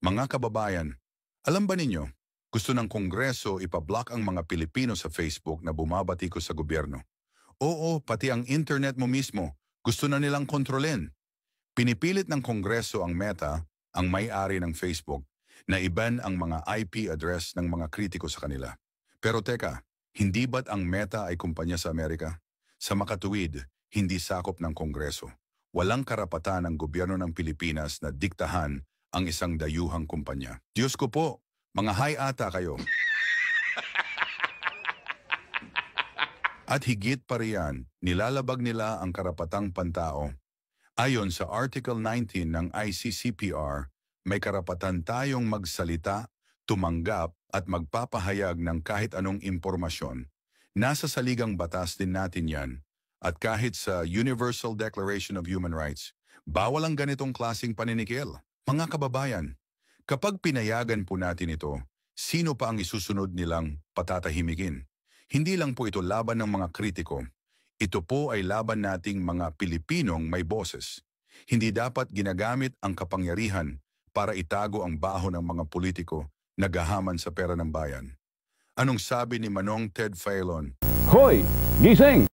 Mga kababayan, alam ba ninyo, gusto ng Kongreso ipablock ang mga Pilipino sa Facebook na bumabatiko sa gobyerno. Oo, pati ang internet mo mismo, gusto na nilang kontrolin. Pinipilit ng Kongreso ang Meta, ang may-ari ng Facebook, na iban ang mga IP address ng mga kritiko sa kanila. Pero teka, hindi ba't ang Meta ay kumpanya sa Amerika? Sa makatuwid, hindi sakop ng Kongreso. Walang karapatan ng gobyerno ng Pilipinas na diktahan ang isang dayuhang kumpanya. Diyos ko po, mga hay ata kayo. At higit pa riyan, nilalabag nila ang karapatang pantao. Ayon sa Article 19 ng ICCPR, may karapatan tayong magsalita, tumanggap at magpapahayag ng kahit anong impormasyon. Nasa saligang batas din natin yan. At kahit sa Universal Declaration of Human Rights, bawal ang ganitong klaseng paninikil. Mga kababayan, kapag pinayagan po natin ito, sino pa ang isusunod nilang patatahimikin? Hindi lang po ito laban ng mga kritiko. Ito po ay laban nating mga Pilipinong may boses. Hindi dapat ginagamit ang kapangyarihan para itago ang baho ng mga politiko na gahaman sa pera ng bayan. Anong sabi ni Manong Ted Filon? Hoy! Gising!